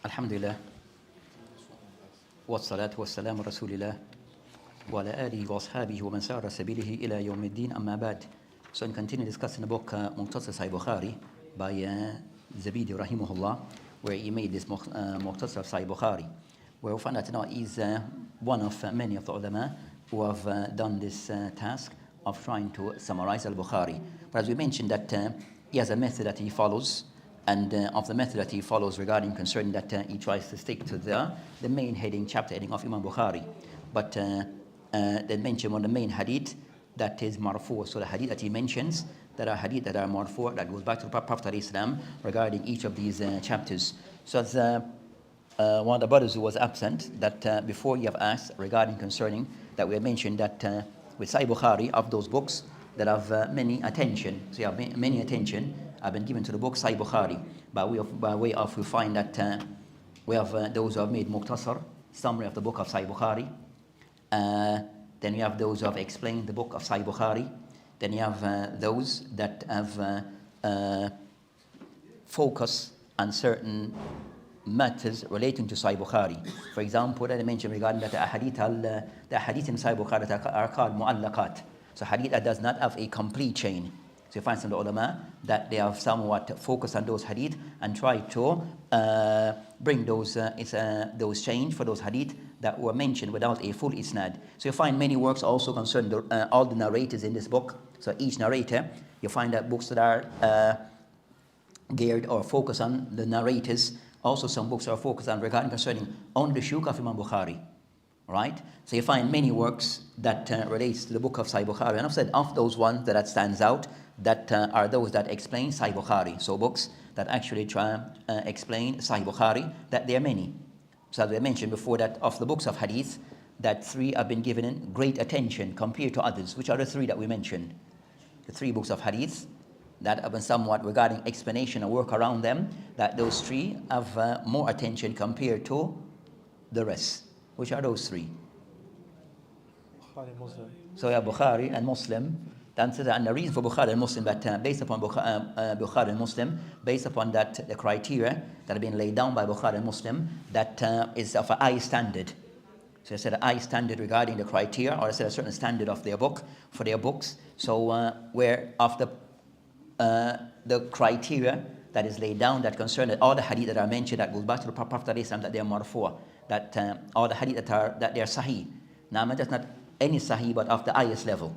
Alhamdulillah. والصلاة والسلام رسول الله وعلى آله وأصحابه ومن سار سبيله إلى يوم الدين أما بعد. So in continue discussing the book Muqtasar Sahih Bukhari by Zabidi rahimahullah, where he made this Muqtasar Sahih Bukhari, where we find that now he's one of many of the ulama who have done this task of trying to summarize al-Bukhari. But as we mentioned that he has a method that he follows, and of the method that he follows regarding concerning that he tries to stick to the main heading, chapter heading of Imam Bukhari. But they mention one of the main hadith that is marfu. So the hadith that he mentions, that are hadith that are marfu, that goes back to the Prophet of Islam regarding each of these chapters. So as one of the brothers who was absent, that before you have asked regarding concerning that we have mentioned that with Sahih Bukhari, of those books that have many attention, so you have many attention have been given to the book Sahih Bukhari by way of we find that we have those who have made Muqtasar, summary of the book of Sahih Bukhari. Then we have those who have explained the book of Sahih Bukhari. Then you have those that have focused on certain matters relating to Sahih Bukhari. For example, that I mentioned regarding that the hadith in Sahih Bukhari that are called mu'allaqat. So hadith that does not have a complete chain. So you find some of the ulama that they have somewhat focused on those hadith and try to bring those change for those hadith that were mentioned without a full isnad. So you find many works also concerning all the narrators in this book. So each narrator, you find that books that are geared or focused on the narrators. Also some books are focused on regarding concerning only the shuyukh of Imam Bukhari. Right? So you find many works that relates to the book of Sahih Bukhari. And I've said of those ones that stands out, that are those that explain Sahih Bukhari. So books that actually try explain Sahih Bukhari, that there are many. So as I mentioned before, that of the books of hadith, that three have been given in great attention compared to others. Which are the three that we mentioned? The three books of hadith that have been somewhat regarding explanation and work around them, that those three have more attention compared to the rest. Which are those three? Bukhari, Muslim. So yeah, Bukhari and Muslim. And the reason for Bukhari and Muslim, that based upon Bukhari and Muslim, based upon that the criteria that have been laid down by Bukhari and Muslim, that is of a high standard. So I said a high standard regarding the criteria, or I said a certain standard of their book, for their books. So where of the criteria that is laid down that concern all the hadith that are mentioned, that goes back to the Prophet of Islam, that they are marfu', that all the hadith that they are sahih. Now, that's not any sahih, but of the highest level.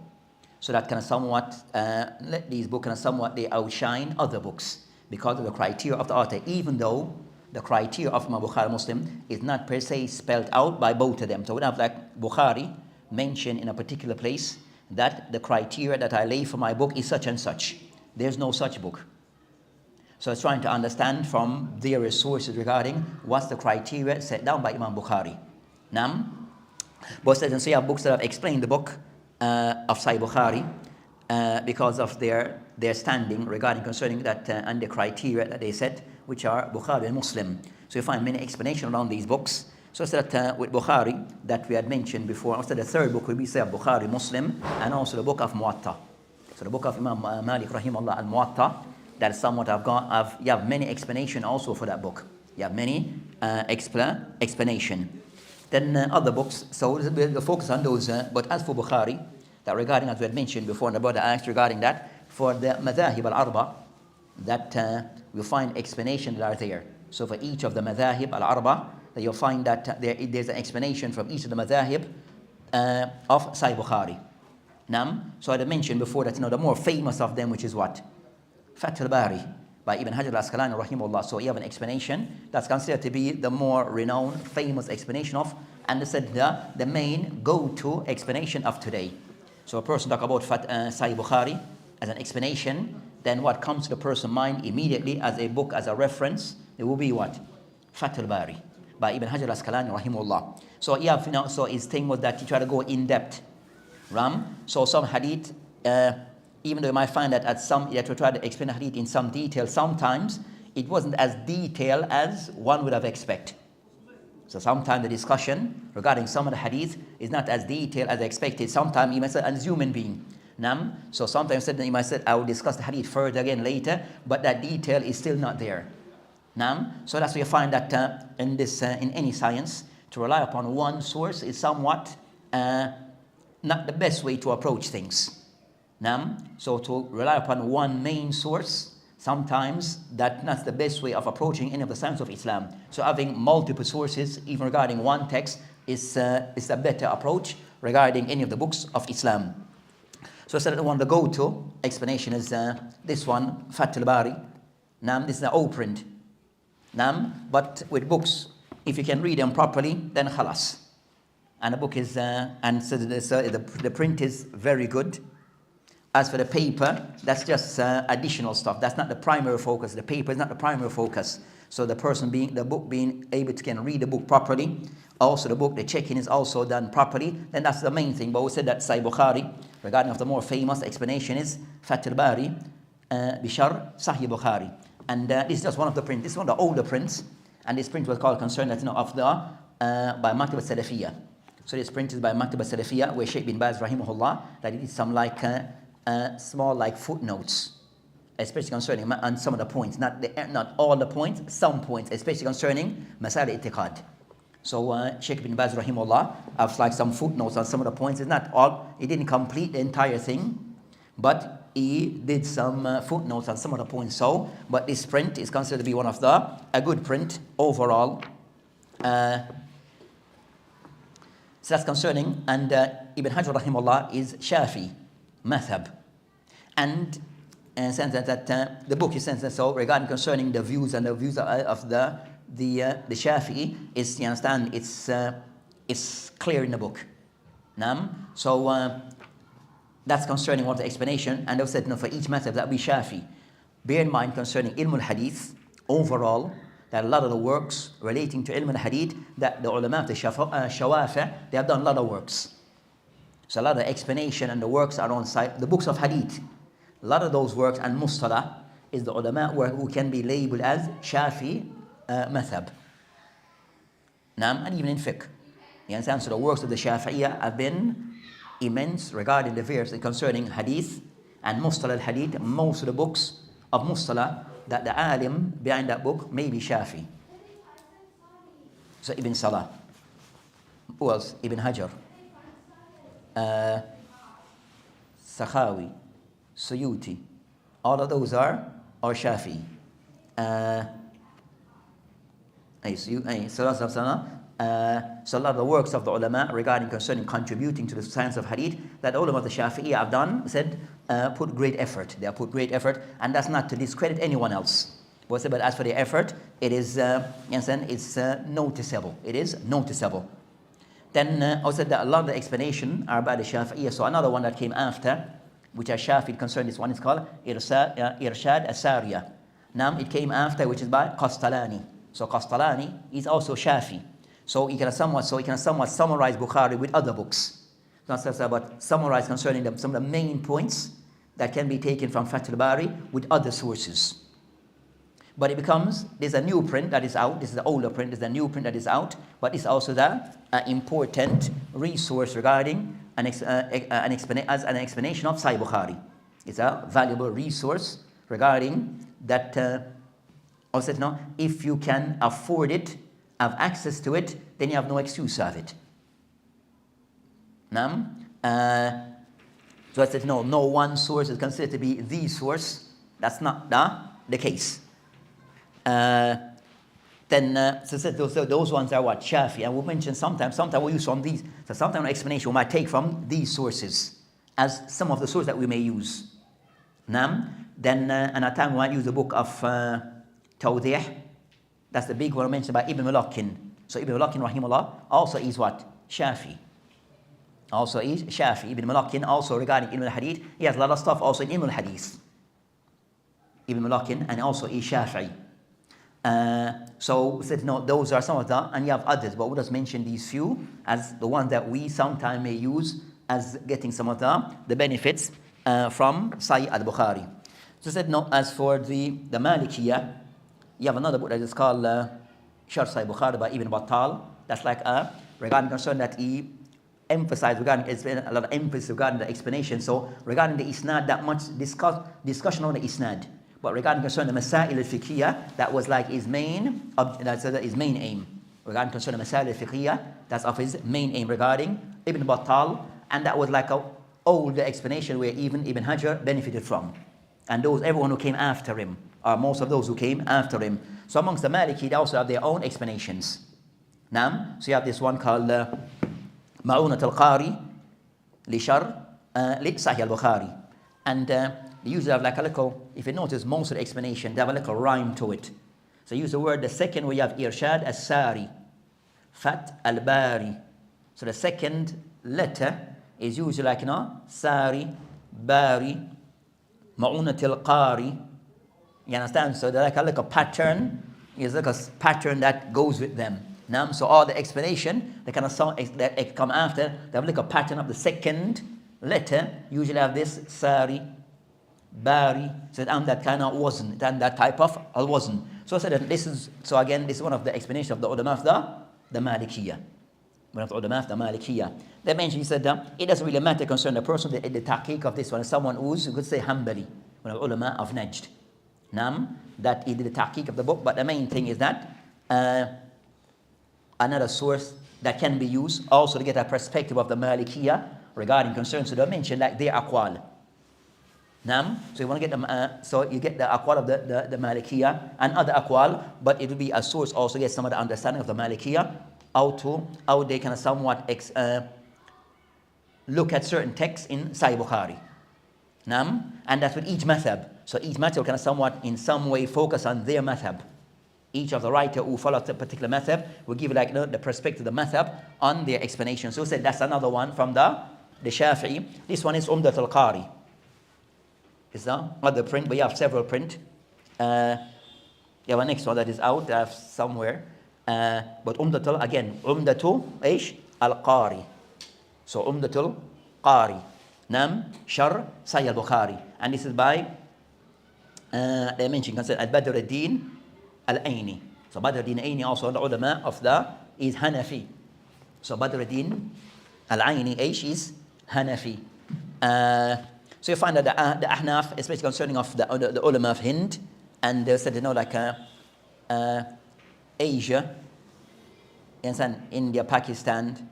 So that kind of somewhat let these books kind of somewhat they outshine other books because of the criteria of the author, even though the criteria of Imam Bukhari Muslim is not per se spelled out by both of them. So we have like Bukhari mentioned in a particular place that the criteria that I lay for my book is such and such. There's no such book. So it's trying to understand from various sources regarding what's the criteria set down by Imam Bukhari. But since you have books that have explained the book of Sahih Bukhari because of their standing regarding concerning that and the criteria that they set, which are Bukhari and Muslim. So you find many explanations around these books. So it's that with Bukhari that we had mentioned before, after the third book will be Sahih Bukhari, Muslim, and also the book of Muwatta. So the book of Imam Malik rahimahullah al-Muwatta, that somewhat you have many explanation also for that book. You have many explanation. Then other books, so we'll focus on those. But as for Bukhari, that regarding, as we had mentioned before, and the brother asked regarding that, for the madhahib al-arba, that we'll find explanation that are there. So for each of the madhahib al-arba, that you'll find that there's an explanation from each of the madhahib of Sahih Bukhari. So I had mentioned before that the more famous of them, which is what? Fath al-Bari by Ibn Hajar al-Asqalani rahimahullah. So you have an explanation that's considered to be the more renowned, famous explanation of, and they said the main go-to explanation of today. So a person talk about Sahih Bukhari as an explanation, then what comes to the person's mind immediately as a book, as a reference, it will be what? Fath al-Bari by Ibn Hajar al-Asqalani rahimahullah. So so his thing was that he tried to go in depth. So some hadith, even though you might find that that we try to explain a hadith in some detail, sometimes it wasn't as detailed as one would have expected. So sometimes the discussion regarding some of the hadith is not as detailed as expected. Sometimes you might say as human being. So sometimes you might say I will discuss the hadith further again later, but that detail is still not there. So that's why you find that in any science, to rely upon one source is somewhat not the best way to approach things. So to rely upon one main source, sometimes that's not the best way of approaching any of the science of Islam. So having multiple sources, even regarding one text, is a better approach regarding any of the books of Islam. So I said the one, the go-to explanation is this one, Fath al-Bari. This is an old print. But with books, if you can read them properly, then khalas. And the book is, the print is very good. As for the paper, that's just additional stuff. That's not the primary focus. The paper is not the primary focus. So the book being able to can read the book properly, also the checking is also done properly, then that's the main thing. But we said that Sahih Bukhari, regarding of the more famous explanation, is Fath al-Bari Bishar Sahih Bukhari. And this is just one of the prints. This is one of the older prints. And this print was called concerned of the by Maktaba Salafiyya. So this print is by Maktaba Salafiyya, where Shaykh bin Baz rahimahullah, that it is some small footnotes, especially concerning on some of the points, not all the points, some points, especially concerning Masail al-I'tiqad. So Shaykh bin Baz rahimahullah has some footnotes on some of the points. It's not all, he didn't complete the entire thing, but he did some footnotes on some of the points. But this print is considered to be one of a good print overall. So that's concerning, and Ibn Hajar rahimahullah is Shafi Madhab, and sense that the book is sense so regarding concerning the views of the Shafi'i is, you understand, it's clear in the book. So that's concerning what the explanation, and they said for each madhab that we Shafi. Bear in mind concerning Ilm al-Hadith overall, that a lot of the works relating to Ilm al-Hadith, that the ulama of the Shawafi, they have done a lot of works. So a lot of explanation and the works are on site. The books of Hadith, a lot of those works, and Mustalah is the ulama who can be labeled as Shafi madhab. And even in fiqh. You understand? So the works of the Shafi'iyah have been immense regarding the verse concerning Hadith and Mustalah al-Hadith. Most of the books of Mustalah, that the alim behind that book may be Shafi. So Ibn Salah, who else? Ibn Hajar, Sakhawi, Suyuti, all of those are Shafi. So a lot of the works of the ulama regarding concerning contributing to the science of hadith, that ulama of the Shafi'i have done, put great effort. They have put great effort, and that's not to discredit anyone else. But as for the effort, it is it's noticeable. It is noticeable. Then I said that a lot of the explanation are by the Shafi'i. So another one that came after, which are Shafi'i concerned, this one is called Irshad Asariya. It came after, which is by Qastalani. So Qastalani is also Shafi. So he can somewhat summarize Bukhari with other books. But summarize concerning some of the main points that can be taken from Fath al-Bari with other sources. But there's a new print that is out. This is the older print. There's a new print that is out. But it's also an important resource regarding an explanation of Sahih Bukhari. It's a valuable resource regarding that. Also, no, if you can afford it, have access to it, then you have no excuse of it. So I said no one source is considered to be the source. That's not the case. So those ones are what? Shafi. And we mentioned sometimes we use from these. So sometimes an explanation we might take from these sources as some of the sources that we may use. Then another time we might use the book of Tawdih. That's the big one mentioned by Ibn Mulaqin. So Ibn Mulaqin rahimahullah also is what? Shafi. Also is Shafi. Ibn Mulaqin also regarding Ilm al-Hadith, he has a lot of stuff also in Ilm al-Hadith. Ibn Mulaqin, and also is Shafi. So we said no, those are some of them, and you have others, but we'll just mention these few as the ones that we sometimes may use as getting some of the benefits from Sahih al-Bukhari. So I said no, as for the Malikiyah, you have another book that is called Sharh Sahih Bukhari by Ibn Battal. That's regarding concern that he emphasized regarding a lot of emphasis regarding the explanation. So regarding the isnad, that much discussion on the isnad. But regarding concerning the Masail al-Fiqhiyah, that was like his main, that's his main aim. Regarding concerning the Masail al-Fiqhiyah, that's of his main aim regarding Ibn Battal, and that was like a older explanation where even Ibn Hajar benefited from. And everyone who came after him, or most of those who came after him. So amongst the Maliki, they also have their own explanations. Naam, so you have this one called Ma'unat al-Qari li-Shar li-Sahih al-Bukhari. And they usually have like a little, if you notice most of the explanation, they have a little rhyme to it. So use the word, the second where you have Irshad as-Sari, Fat al-Bari. So the second letter is usually like, Sari, Bari, Ma'unat al-Qari. You understand? So they're like a little pattern. It's like a pattern that goes with them. Now, so all the explanation, they kind of sound that come after, they have like a pattern of the second letter. Usually have this Sari, Bari. So that kind of wasn't, that type of wasn't. So I said that this is one of the explanations of the ulama of the Malikiyah. One of the ulama of the Malikiyah. They mentioned, he said, it doesn't really matter concerning the person, the tahqiq of this one is someone who's, you could say, Hanbali, one of the ulama of Najd. That he did the tahqiq of the book, but the main thing is that another source that can be used also to get a perspective of the Malikiyah regarding concerns to the mention like their aqwal. So you want to get them, so you get the aqwal of the Malikiyah and other aqwal, but it will be a source also to get some of the understanding of the Malikiyah, how they can somewhat look at certain texts in Sahih Bukhari. And that's with each madhab. So each madhab can somewhat in some way focus on their madhab. Each of the writer who follows a particular madhab will give like the perspective of the madhab on their explanation. So said that's another one from the Shafi'i. This one is Umdat al-Qari. It's the other print, but you have several print. You have a next one that is out somewhere. But Umdatul, again, Umdatu al-Qari. So Umdatul Qari. Shar Sahih al-Bukhari. And this is by, they mentioned, Al-Badr al-Din al-Aini. So Badr al-Din al-Aini also the ulama of is Hanafi. So Badr al-Din al-Aini is Hanafi. So you find that the Ahnaf, especially concerning of the ulama of Hind, and they said, like Asia, you understand, India, Pakistan,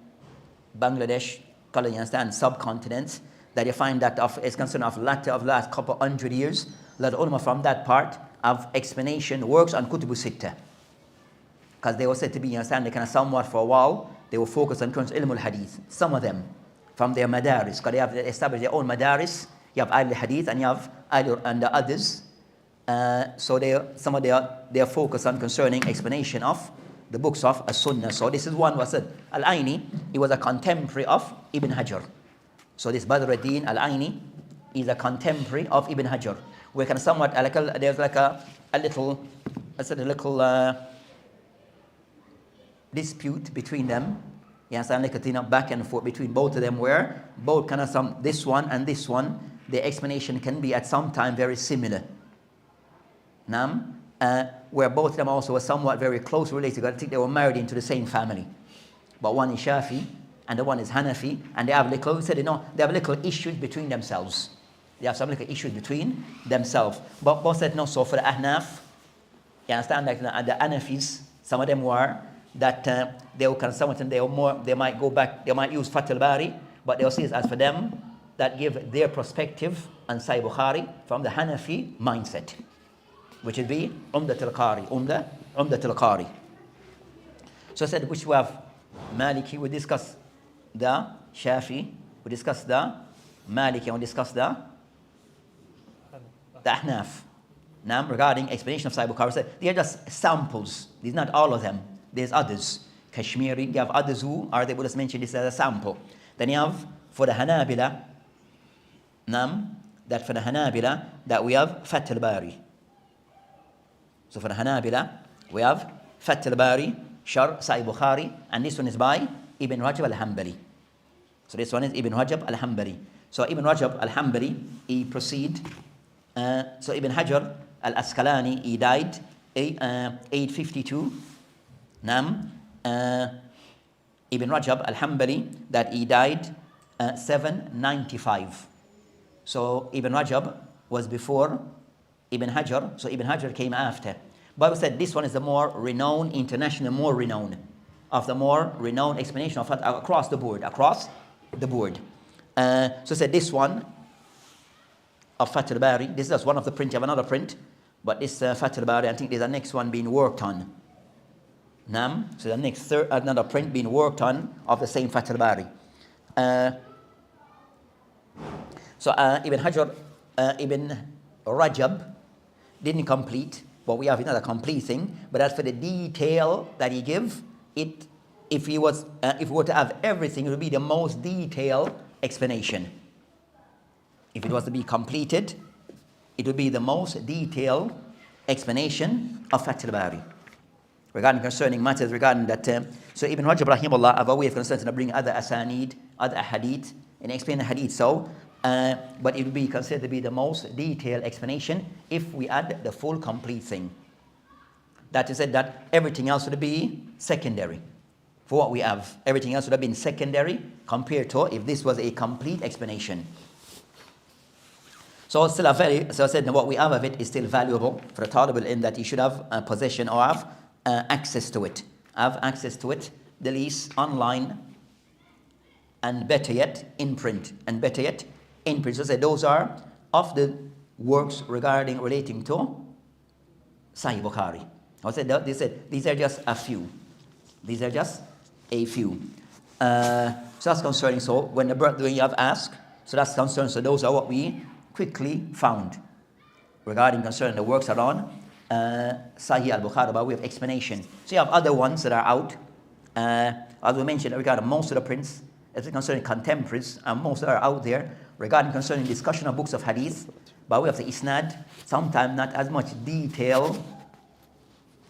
Bangladesh, you understand, subcontinents, that you find that is concerned of last couple 100 years, that ulama from that part of explanation works on Kutubu Sittah. Because they were said to be, you understand, they kind of somewhat for a while, they were focused on ilm al-hadith. Some of them from their madaris, because they have established their own madaris. You have Ahl al-Hadith and you have and the others. So some of their focus on concerning explanation of the books of As-Sunnah. So this is one was said. Al-Aini, he was a contemporary of Ibn Hajar. So this Badr al-Din Al-Aini is a contemporary of Ibn Hajar. We can somewhat, there's like a little dispute between them. Yes, and like a back and forth between both of them, where both kind of this one and this one, the explanation can be at some time very similar. Where both of them also were somewhat very close related. I think they were married into the same family. But one is Shafi and the one is Hanafi, and they have little issues between themselves. They have some little issues between themselves. But both said no. So for the Ahnaf, you understand, like the Hanafis, some of them were that they will consult, they might go back, they might use Fath al-Bari, but they'll see it as for them that give their perspective on Sahih Bukhari from the Hanafi mindset, which would be Umdat al-Qari, Umdat al-Qari. So I said, which we have Maliki, we discuss the Shafi, we discuss the Maliki, and we discuss the Ahnaf. Now, regarding explanation of Sahih Bukhari, they are just samples. These are not all of them. There's others. Kashmiri, you have others who are able to mention this as a sample. Then you have for the Hanabila, that we have Fath al-Bari. So for the Hanabila, we have Fath al-Bari, Shar Sahih Bukhari, and this one is by Ibn Rajab al-Hanbali. So this one is Ibn Rajab al-Hanbali. So Ibn Rajab al-Hanbali, he proceed. So Ibn Hajar al-Asqalani, he died 852. Ibn Rajab al-Hanbali, that he died 795. So Ibn Rajab was before Ibn Hajar. So Ibn Hajar came after. But we said this one is the more renowned, international, more renowned, of the more renowned explanation of across the board, So said this one of Fath al-Bari, this is just one of the print, you have another print, but this Fath al-Bari, I think there's a next one being worked on. So the next another print being worked on of the same Fath al-Bari. Ibn Hajar, Ibn Rajab didn't complete, but we have another complete thing. But as for the detail that he gives, if we were to have everything, it would be the most detailed explanation. If it was to be completed, it would be the most detailed explanation of Fath al-Bari regarding concerning matters regarding that. So Ibn Rajab rahimahullah have a way of concerning to bring other asanid, other hadith, and explain the hadith. But it would be considered to be the most detailed explanation if we add the full complete thing. That is said that everything else would be secondary. For what we have, everything else would have been secondary compared to if this was a complete explanation. So it's still I said that what we have of it is still valuable for a talib in that he should have possession or have access to it. Have access to it, the least online, and better yet, in print. And better yet, in print. So I said those are of the works relating to Sahih Bukhari. I said they said these are just a few. These are just a few. So that's concerning. So when you have asked, so that's concerning. So those are what we quickly found regarding concerning the works around Sahih al-Bukhari by way of explanation. So you have other ones that are out. As we mentioned, regarding most of the prints, as concerning contemporaries, most that are out there regarding concerning discussion of books of hadith by way of the isnad. Sometimes not as much detail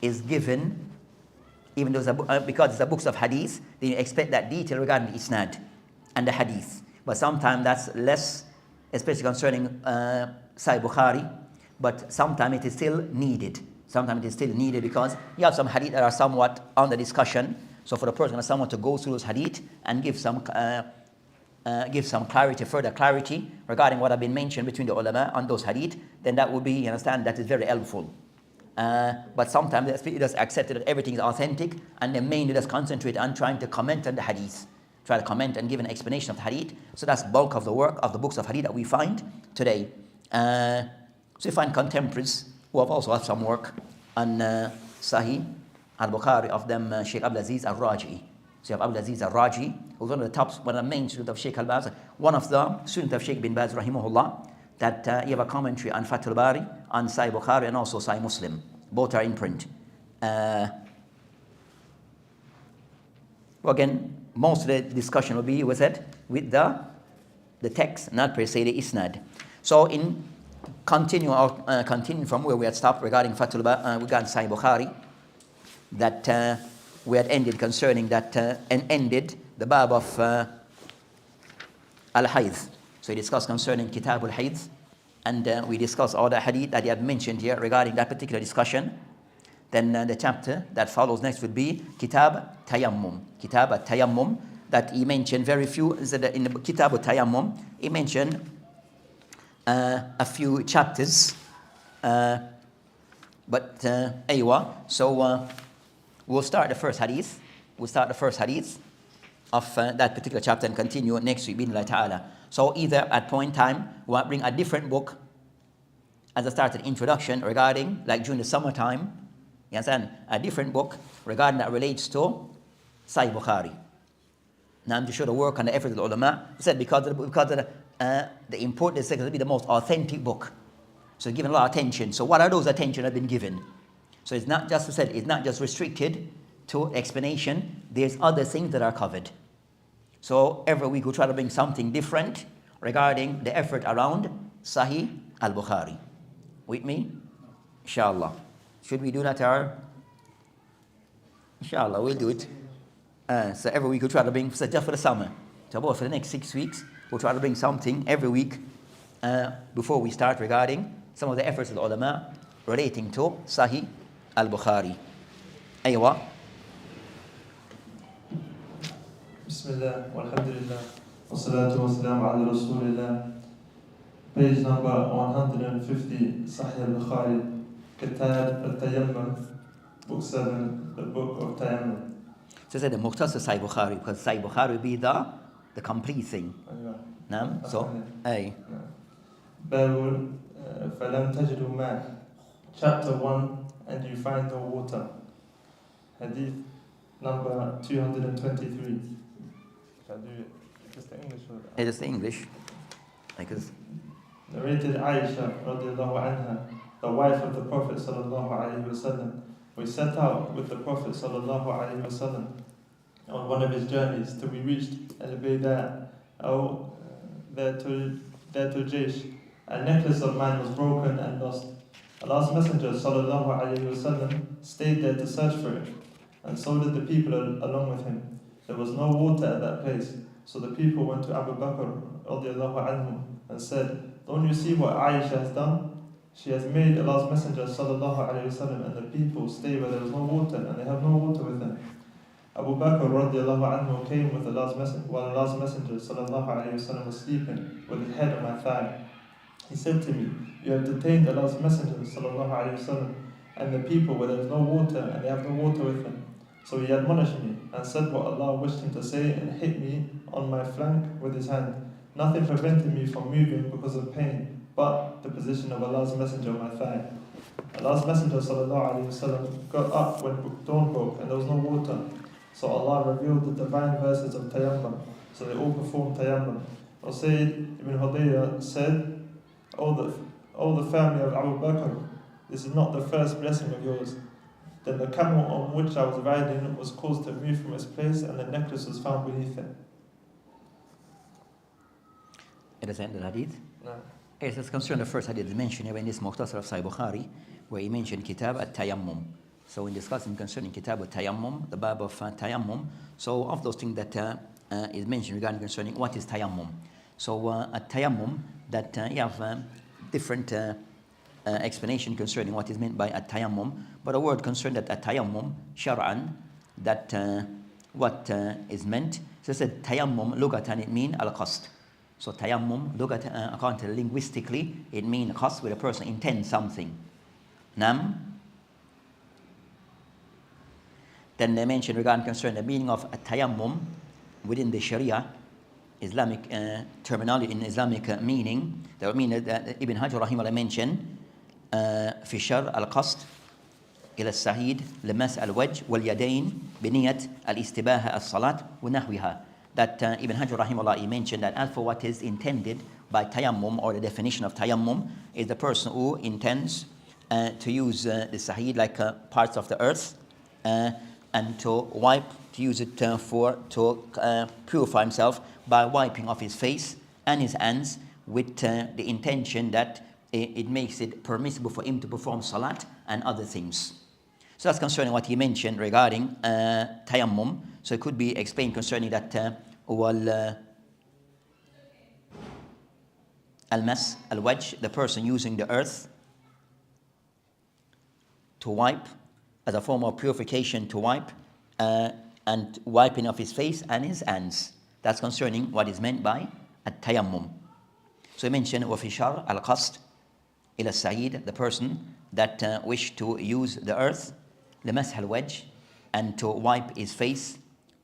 is given, even though because it's a books of hadith, then you expect that detail regarding the isnad and the hadith. But sometimes that's less, especially concerning Sahih Bukhari. But sometimes it is still needed. Sometimes it is still needed because you have some hadith that are somewhat on the discussion. So for the person or someone to go through those hadith and give some clarity, further clarity regarding what have been mentioned between the ulama on those hadith, then that would be, you understand, that is very helpful. But sometimes it is accepted that everything is authentic, and they mainly just concentrate on trying to comment on the hadith, try to comment and give an explanation of the hadith. So that's bulk of the work of the books of hadith that we find today. So you find contemporaries who have also had some work on Sahih al-Bukhari, of them Sheikh Abdul Aziz al-Raji. So you have Abdul Aziz al-Raji, who's one of the top, one of the main students of Sheikh al-Baz, one of the students of Sheikh bin Baz rahimahullah, that you have a commentary on Fath al-Bari, on Sahih Bukhari, and also Sahih Muslim. Both are in print. Again, most of the discussion will be with the text, not per se the isnad. So in continuing from where we had stopped regarding Fath al-Bari, regarding Sahih Bukhari, that we had ended concerning that and ended the bab of al-Hayd. So we discussed concerning Kitab al-Hayd, and we discussed all the hadith that he had mentioned here regarding that particular discussion. Then the chapter that follows next would be Kitab Tayammum. Kitab al-Tayammum, that he mentioned very few, in the Kitab al-Tayammum, he mentioned a few chapters. So we'll start the first hadith. We'll start the first hadith of that particular chapter and continue next week, bi'idhnillah ta'ala. So either at point in time, we'll bring a different book as I started introduction regarding, like during the summertime, you understand, a different book regarding that relates to Sahih Bukhari. Now I'm to show the work and the effort of the ulama. I said because of the importance, it's going to be the most authentic book. So given a lot of attention. So what are those attention that have been given? So it's not just, I said, it's not just restricted to explanation. There's other things that are covered. So every week we'll try to bring something different regarding the effort around Sahih al-Bukhari. With me? Inshallah. Should we do that, Inshallah, we'll do it. So every week we'll try to bring, so just for the summer, so about for the next 6 weeks, we'll try to bring something every week before we start regarding some of the efforts of the ulama relating to Sahih al-Bukhari. Aywa. Bismillah, walhamdulillah, wassalatu wassalamu ala rasulillah. Page number 150, Sahih al-Bukhari, Kitab al-Tayammum, Book 7, the Book of Tayammum. So I said the Muqtasar Sahih Bukhari, because Sahih Bukhari will be the complete thing. Naam? So, ay. Babul Falam Tajidu Ma. Chapter 1, and you find no water. Hadith number 223. Shall I do it? Just the English or It is the English. Because narrated Aisha radiallahu anha, the wife of the Prophet sallallahu alaihi wasallam. We set out with the Prophet sallallahu alaihi wasallam on one of his journeys till we reached Al-Bayda, there to Jaysh. A necklace of mine was broken and lost. Allah's Messenger sallallahu alaihi wasallam stayed there to search for it, and so did the people along with him. There was no water at that place, so the people went to Abu Bakr radiallahu anhu and said, "Don't you see what Aisha has done? She has made Allah's Messenger sallallahu alaihi wasallam and the people stay where there is no water, and they have no water with them." Abu Bakr radiallahu anhu came with Allah's Messenger while Allah's Messenger sallallahu alaihi wasallam was sleeping with his head on my thigh. He said to me, "You have detained Allah's Messenger sallallahu alaihi wasallam and the people where there is no water, and they have no water with them." So he admonished me and said what Allah wished him to say and hit me on my flank with his hand. Nothing prevented me from moving because of pain, but the position of Allah's Messenger on my thigh. Allah's Messenger sallallahu alaihi wasallam got up when dawn broke and there was no water. So Allah revealed the divine verses of Tayammum. So they all performed Tayammum. Usayd ibn Hudayr said, "O the family of Abu Bakr, this is not the first blessing of yours." Then the camel on which I was riding was caused to move from its place, and the necklace was found beneath it. it is the end of the hadith. No. It is concerned the first hadith mentioned here in this Muqtasar of Sahih Bukhari, where he mentioned Kitab al-Tayammum. So in discussing concerning Kitab al-Tayammum, the Bab of Tayammum, so of those things that is mentioned regarding concerning what is Tayammum. So at-Tayammum, that you have different explanation concerning what is meant by at-Tayammum, but a word concerned that at-Tayammum, shar'an, that what is meant. So it said Tayammum, lugatan, it means al-qasd. So Tayammum, lugatan, according to linguistically, it means qasd, where a person intends something. Nam. Then they mentioned regarding concerning the meaning of at-Tayammum within the Sharia, Islamic terminology in Islamic meaning. That would mean that Ibn Hajar rahimahullah mentioned في شر القصد إلى السعيد لمس الوجه واليدين بنية الاستباحة الصلاة ونحوها. That Ibn Hajar rahimahullah he mentioned that as for what is intended by tayammum, or the definition of tayammum, is the person who intends to use the sahid like parts of the earth and to wipe, to use it to purify himself by wiping off his face and his hands with the intention that it makes it permissible for him to perform salat and other things. So that's concerning what he mentioned regarding tayammum. So it could be explained concerning that al-mas, al-wajh, the person using the earth to wipe as a form of purification, to wipe and wiping of his face and his hands. That's concerning what is meant by at-tayammum. So he mentioned وَفِشَارْ al-qasd ila sa'id, the person that wished to use the earth, لمسح الوجه, and to wipe his face,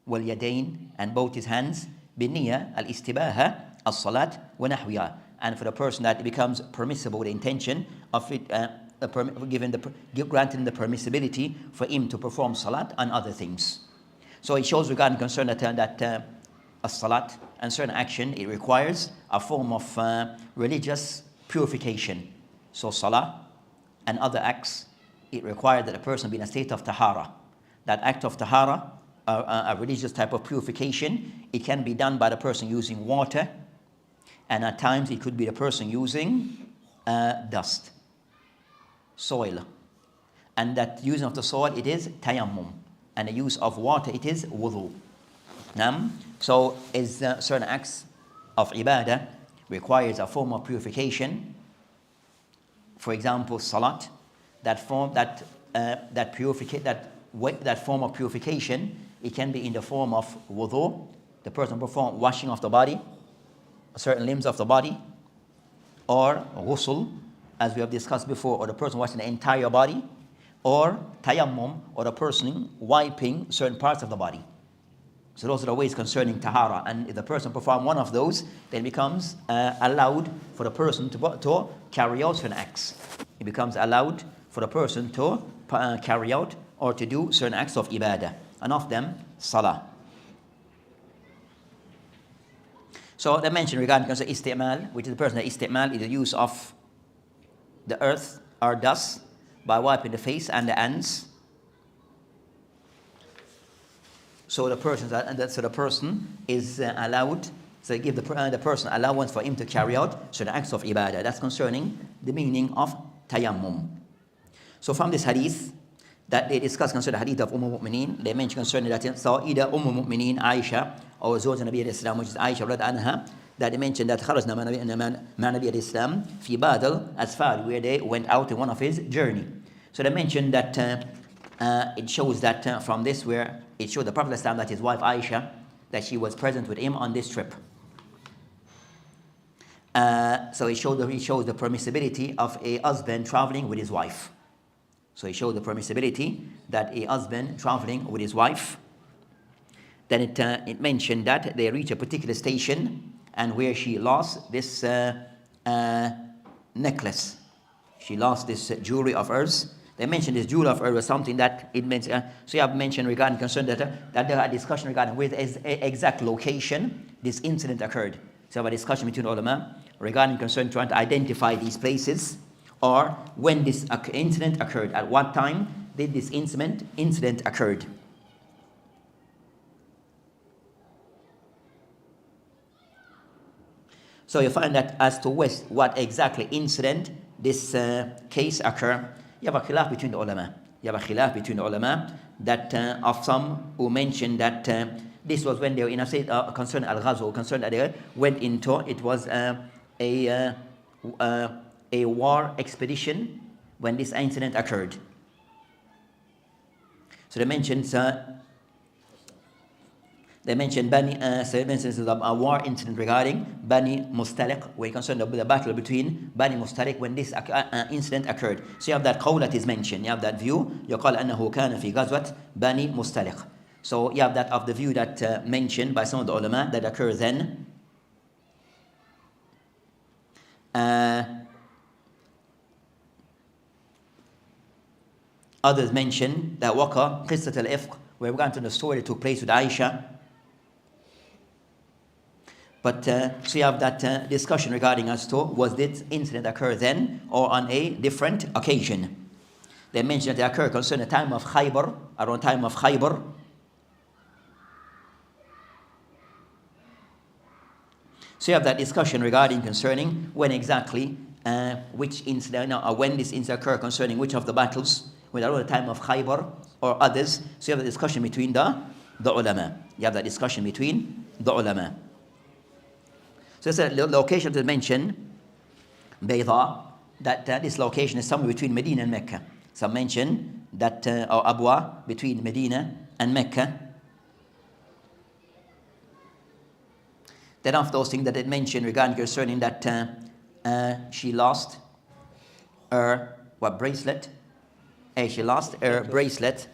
واليدين, and both his hands, بنية الاستباحة الصلاة ونحوها, and for the person that it becomes permissible, the intention of it, granting the permissibility for him to perform salat and other things. So it shows regarding concern that a salat and certain action, it requires a form of religious purification. So salah and other acts, it requires that a person be in a state of tahara. That act of tahara, a religious type of purification, it can be done by the person using water, and at times it could be the person using dust, soil. And that using of the soil, it is tayammum. And the use of water, it is wudu. So is certain acts of ibadah requires a form of purification. For example, salat, that form of purification, it can be in the form of wudu, the person perform washing of the body, certain limbs of the body, or ghusl, as we have discussed before, or the person washing the entire body, or tayammum, or the person wiping certain parts of the body. So those are the ways concerning tahara. And if the person performs one of those, then it becomes allowed for the person to carry out certain acts. It becomes allowed for the person to carry out or to do certain acts of ibadah. And of them, salah. So they mentioned regarding isti'mal, which is the person that isti'mal is the use of the earth or dust by wiping the face and the hands. So the person is allowed. So they give the person allowance for him to carry out certain acts of ibadah. That's concerning the meaning of tayammum. So from this hadith that they discuss concerning the hadith of Mu'mineen, they mention concerning that so either Mu'mineen Aisha or Zawj Nabi al-Islam, which is Aisha rad anha, that they mentioned that kharajna ma Nabi al-Islam fi badal asfar, where they went out in one of his journey. So they mentioned that it shows that from this where it showed the Prophet ﷺ that his wife Aisha, that she was present with him on this trip. So it shows the permissibility of a husband traveling with his wife. So it showed the permissibility that a husband traveling with his wife. Then it mentioned that they reached a particular station and where she lost this necklace. She lost this jewelry of hers. They mentioned this jewel of her was something that it meant. So you have mentioned regarding concern that there had a discussion regarding where the exact location this incident occurred. So you have a discussion between ulama regarding concern trying to identify these places or when this incident occurred. At what time did this incident occurred? So you find that as to what exactly incident this case occurred. You have a khilaf between the ulama. That of some who mentioned that this was when they were in a state concerned al-ghazw, concerned that they went into, it was a war expedition when this incident occurred. So they mentioned Bani, a war incident regarding Bani Mustaliq, where concerned the battle between Bani Mustaliq when this incident occurred. So you have that qawl that is mentioned, you have that view, يقال أنه كان في غزوة Bani Mustaliq. So you have that of the view that mentioned by some of the ulama that occurs then. Others mention that Waqa, Qissat al-Ifq, where we're going to the story that took place with Aisha. But so you have that discussion regarding as to was this incident occur then or on a different occasion. They mentioned that it occurred concerning the time of Khaybar, around time of Khaybar. So you have that discussion regarding concerning when exactly which incident or when this incident occurred concerning which of the battles, whether around the time of Khaybar or others. So you have the discussion between the ulama. You have that discussion between the ulama. So the location to mention, Bayda, that this location is somewhere between Medina and Mecca. Some mention that, or Abwa, between Medina and Mecca. Then of those things that it mentioned regarding concerning that she lost her, bracelet? She lost her bracelet.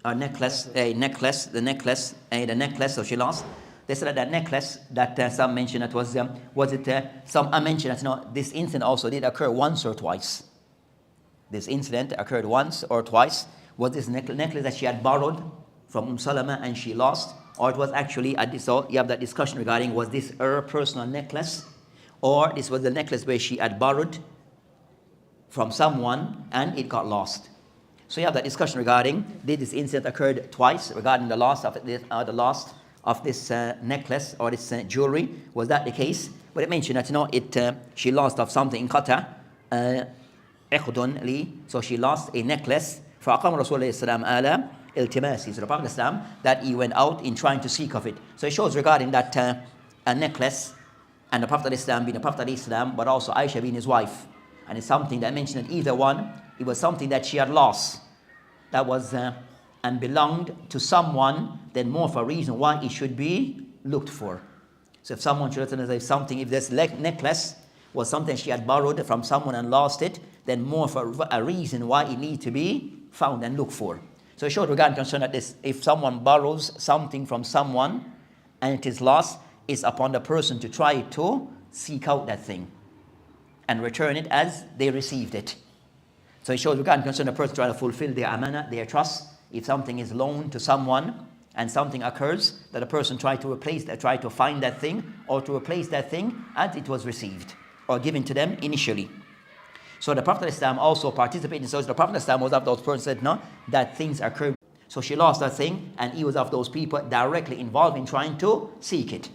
Necklace. The necklace, so she lost. They said that necklace that some mentioned that was it some mentioned that this incident also did occur once or twice. This incident occurred once or twice. Was this necklace that she had borrowed from Salama and she lost, or it was actually so you have that discussion regarding was this her personal necklace, or this was the necklace where she had borrowed from someone and it got lost. So you have that discussion regarding did this incident occurred twice regarding the loss of this necklace or this jewelry. Was that the case? But it mentioned that she lost of something in Qatar, iqdun li, so she lost a necklace. فأقام رسول الله السلام على التماسي, so the Prophet Islam, that he went out in trying to seek of it. So it shows regarding that a necklace and the Prophet Islam being the Prophet Islam, but also Aisha being his wife, and it's something that mentioned that either one, it was something that she had lost, that was and belonged to someone, then more for a reason why it should be looked for. So if someone should if there's necklace was something she had borrowed from someone and lost it, then more for a reason why it needs to be found and looked for. So it showed regarding concern that this, if someone borrows something from someone and it is lost, it's upon the person to try to seek out that thing and return it as they received it. So it shows regarding concern the person trying to fulfill their amana, their trust. If something is loaned to someone and something occurs, that a person try to replace that, try to find that thing or to replace that thing as it was received or given to them initially. So the Prophet Islam also participated. So the Prophet Islam was of those persons said no, that things occur. So she lost that thing, and he was of those people directly involved in trying to seek it.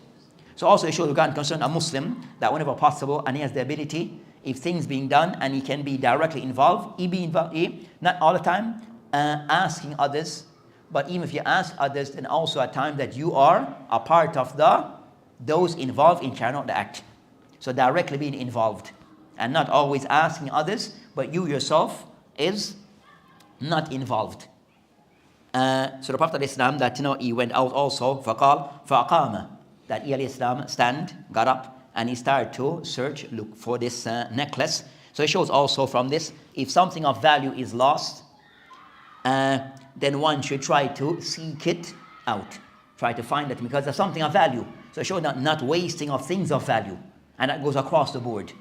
So also it shows regarding concern a Muslim that whenever possible, and he has the ability, if things being done and he can be directly involved, not all the time asking others, but even if you ask others, then also a time that you are a part of those involved in carrying out the act. So directly being involved and not always asking others, but you yourself is not involved. So the Prophet Islam that he went out also فَقَامَ that he Islam got up and he started to search, look for this necklace. So it shows also from this, if something of value is lost, then one should try to seek it out, try to find it because there's something of value. So it shows not wasting of things of value, and that goes across the board.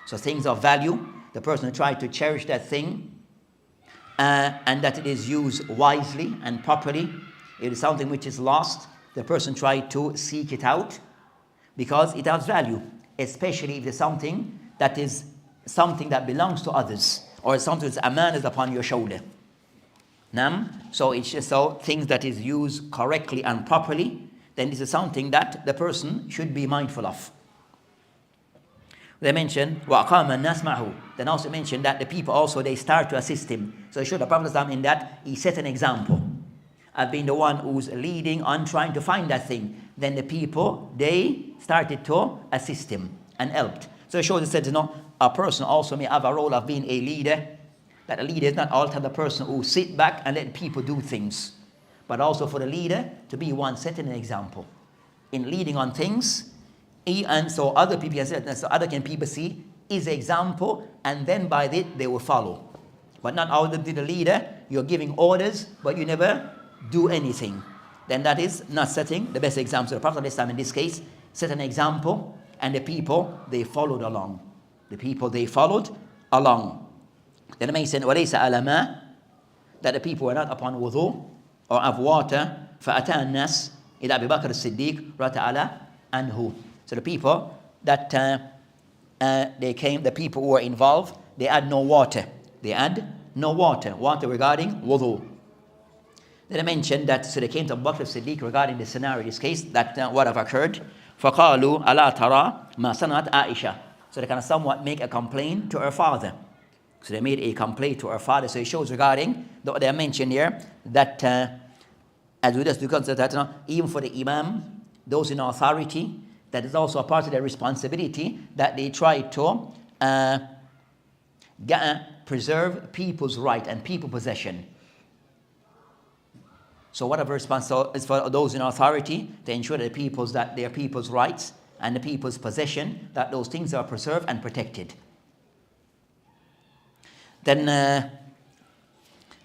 So things of value, the person try to cherish that thing, and that it is used wisely and properly. It is something which is lost, the person try to seek it out because it has value, especially if it's something that is something that belongs to others or something that's amanah upon your shoulder. So it's just so things that is used correctly and properly, then this is something that the person should be mindful of. They mention وَأَقَامَ النَّاسْ مَعْهُ. Then also mention that the people also they start to assist him. So it showed the Prophet in that he set an example of being the one who's leading on trying to find that thing. Then the people they started to assist him and helped. So it shows it said a person also may have a role of being a leader. That a leader is not all the time the person who sit back and let people do things, but also for the leader to be one setting an example in leading on things. And so other people can say, so other people see his example, and then by that they will follow. But not all the leader, you're giving orders, but you never do anything. Then that is not setting the best example. So the Prophet ﷺ in this case set an example, and the people they followed along. The people they followed along. Then it may say, وَلَيْسَ عَلَى مَا, that the people were not upon wudu or of water. فَأَتَى النَّاسِ إِلَى أَبِي بَكْرِ الصِّدِّيقِ رَتَعَلَى anhu. So the people that they came, the people who were involved, they had no water. They had no water. Water regarding wudu. Then I mentioned that, so they came to Abu Bakr as-Siddiq regarding the scenario, this case, that what have occurred. فَقَالُوا أَلَا تَرَى مَا صَنَعَتْ عَائِشَةَ. So they kind of somewhat make a complaint to her father. So they made a complaint to her father. So it shows regarding, they mentioned here, that as we just do consider that even for the Imam, those in authority, that is also a part of their responsibility, that they try to preserve people's right and people possession. So whatever responsibility is for those in authority to ensure that their people's rights and the people's possession, that those things are preserved and protected. Then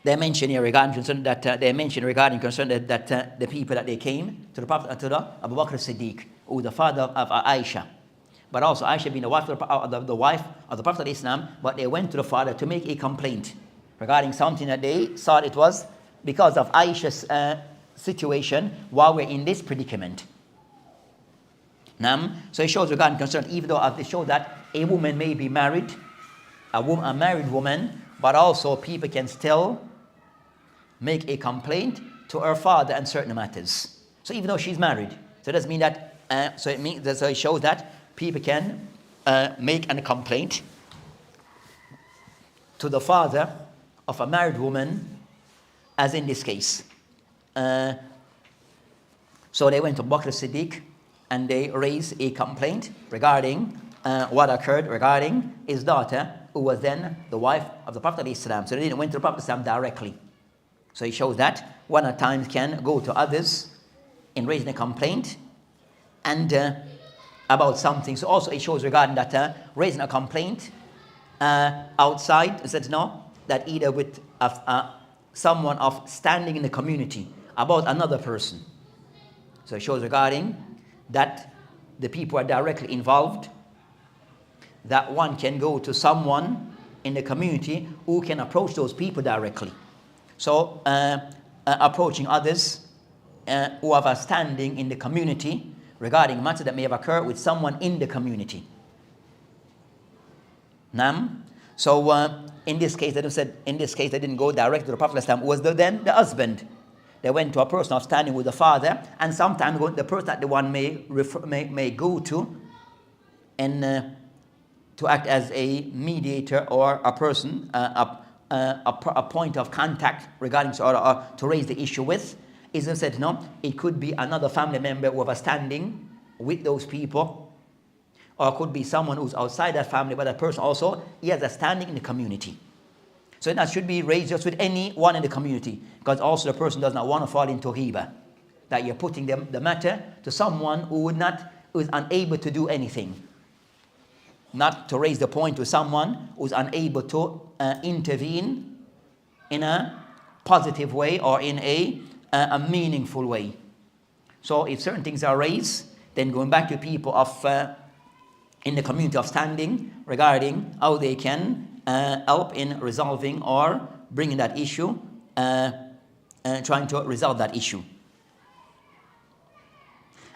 they mention here regarding concern that the people that they came to the Prophet, to the Abu Bakr as-Siddiq, who was the father of Aisha, but also Aisha being the wife of the Prophet Islam, but they went to the father to make a complaint regarding something that they thought it was because of Aisha's situation while we're in this predicament. So it shows regarding concern, even though it shows that a woman may be married, a married woman, but also people can still make a complaint to her father on certain matters. So even though she's married, so it doesn't mean that. So it shows that people can make a complaint to the father of a married woman, as in this case. So they went to Bakr as-Siddiq and they raised a complaint regarding what occurred regarding his daughter, who was then the wife of the Prophet ﷺ. So they didn't went to the Prophet ﷺ directly. So it shows that one at times can go to others in raising a complaint, and about something. So also it shows regarding that raising a complaint outside, it says no, that either with someone of standing in the community about another person. So it shows regarding that the people are directly involved, that one can go to someone in the community who can approach those people directly. So approaching others who have a standing in the community regarding a matter that may have occurred with someone in the community. So in this case, they didn't go direct to the Prophet ﷺ, who was then the husband. They went to a person of standing with the father, and sometimes the person that the one may go to, and to act as a mediator or a person, a point of contact regarding or to raise the issue with. Isn't said no? It could be another family member who have a standing with those people, or it could be someone who's outside that family, but that person also he has a standing in the community. So that should be raised just with anyone in the community, because also the person does not want to fall into ghibah, that you're putting the matter to someone who is unable to do anything. Not to raise the point to someone who's unable to intervene in a positive way or in a meaningful way. So if certain things are raised, then going back to people of in the community of standing regarding how they can help in resolving or bringing that issue, trying to resolve that issue.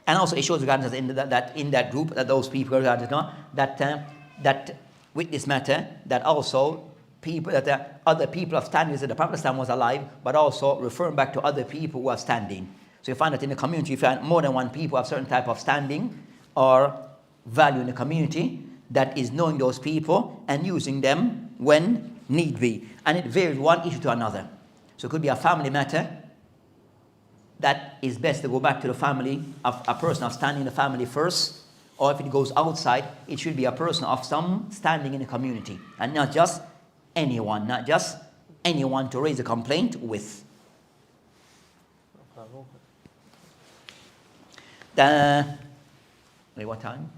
And also it shows regarding that in that group, that those people that with this matter, that also people, that other people of standing, that the Prophet was alive, but also referring back to other people who are standing. So you find that in the community, you find more than one people have certain type of standing or value in the community, that is knowing those people and using them when need be. And it varies one issue to another. So it could be a family matter that is best to go back to the family of a person of standing in the family first, or if it goes outside, it should be a person of some standing in the community, and not just anyone to raise a complaint with. Wait, what time?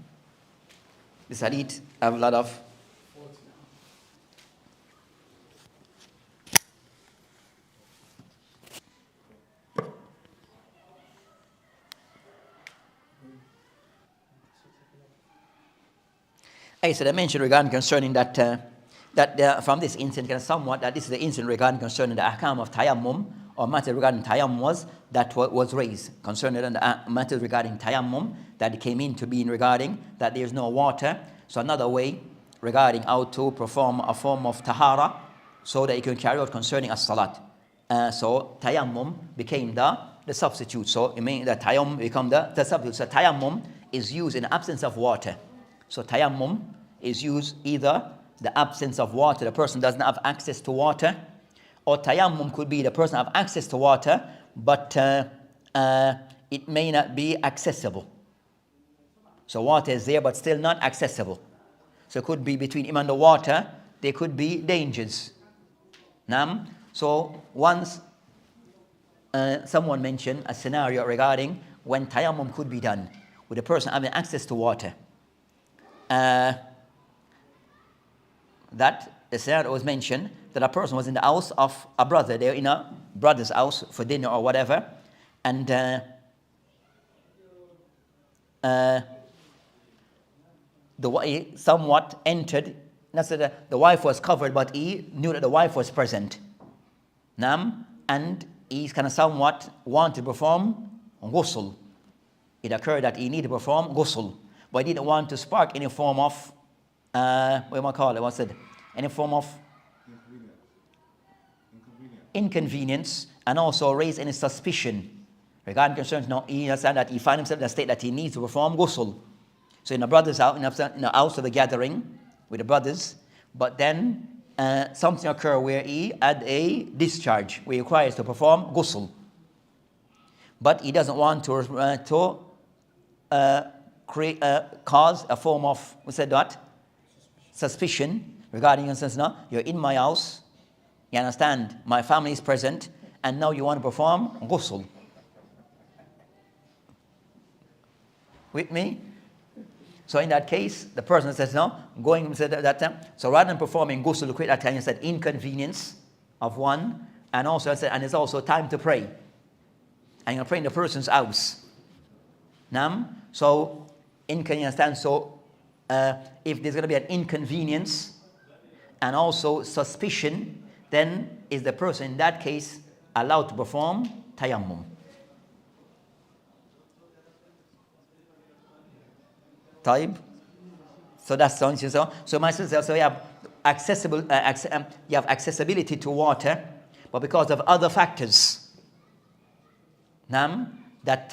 This hadith have a lot of. So I mentioned regarding concerning that from this incident, somewhat that this is the incident regarding concerning the ahkam of tayammum, or matter regarding tayammum was raised concerning the matter regarding tayammum, that came into being regarding that there is no water. So another way regarding how to perform a form of tahara, so that you can carry out concerning as-salat. So tayammum became the substitute. So it means that tayammum become the substitute. So tayammum is used in the absence of water. So tayammum is used either the absence of water, the person doesn't have access to water, or tayammum could be the person have access to water, but it may not be accessible. So water is there, but still not accessible. So it could be between him and the water, there could be dangers. So once someone mentioned a scenario regarding when tayammum could be done, with the person having access to water. That the scenario was mentioned, that a person was in the house of a brother, they were in a brother's house for dinner or whatever, and the somewhat entered, not that the wife was covered, but he knew that the wife was present. And he's kind of somewhat wanted to perform ghusl. It occurred that he needed to perform ghusl, but he didn't want to spark any form of any form of inconvenience, and also raise any suspicion regarding concerns. Now he understands that he finds himself in a state that he needs to perform ghusl. So in a brother's house, in the house of the gathering with the brothers, but then something occurred where he had a discharge where he requires to perform ghusl, but he doesn't want to cause a form of suspicion regarding, instance, no, you're in my house, you understand, my family is present, and now you want to perform ghusl. With me? So in that case, the person says no, going said that time. So rather than performing ghusl to create that time, he said inconvenience of one, and also I said, and it's also time to pray. And you're praying in the person's house. So inconvenience. So if there's going to be an inconvenience and also suspicion, then is the person in that case allowed to perform tayammum? Taib. So that's so my sister. So you have you have accessibility to water, but because of other factors, that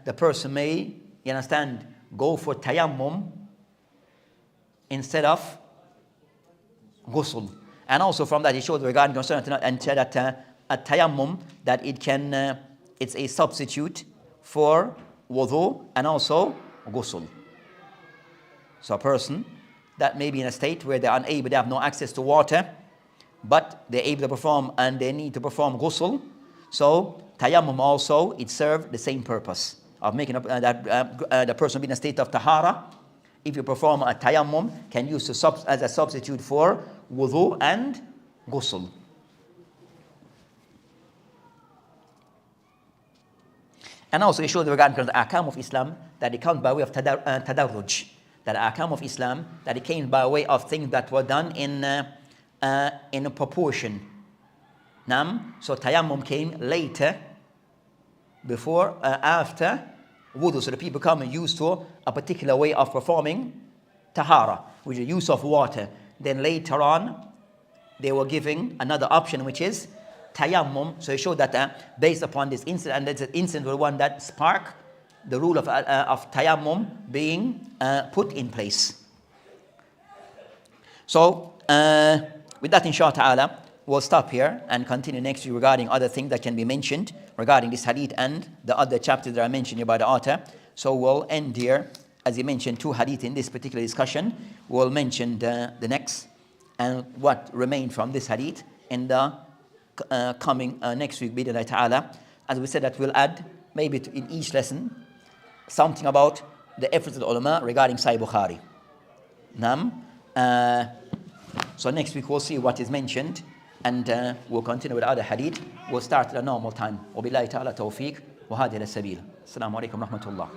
the person may, you understand, go for tayammum instead of ghusl. And also from that, he showed regarding concern and said that a tayammum, that it can, it's a substitute for wudu and also ghusl. So a person that may be in a state where they're unable, they have no access to water, but they're able to perform and they need to perform ghusl. So tayammum also, it served the same purpose of making up that the person be in a state of tahara. If you perform a tayammum, can use as a substitute for wudu and ghusl. And also it shows regarding the ahkam of Islam that it comes by way of tadarruj. That ahkam of Islam, that it came by way of things that were done in a proportion. So tayammum came later, before, after wudu. So the people come used to a particular way of performing tahara, which is use of water. Then later on, they were giving another option, which is tayammum. So it showed that based upon this incident, and this incident was one that sparked the rule of tayammum being put in place. So with that, inshallah ta'ala, we'll stop here and continue next week regarding other things that can be mentioned regarding this hadith and the other chapters that are mentioned here by the author. So we'll end here. As he mentioned, 2 hadith in this particular discussion. We'll mention the next and what remained from this hadith in the coming next week, bid'Allah ta'ala. As we said, that we'll add maybe in each lesson something about the efforts of the ulama regarding Sahih Bukhari. So next week we'll see what is mentioned, and we'll continue with other hadith. We'll start at a normal time. وبالله تعالى توفيق وهذه السبيل. السلام عليكم ورحمة الله.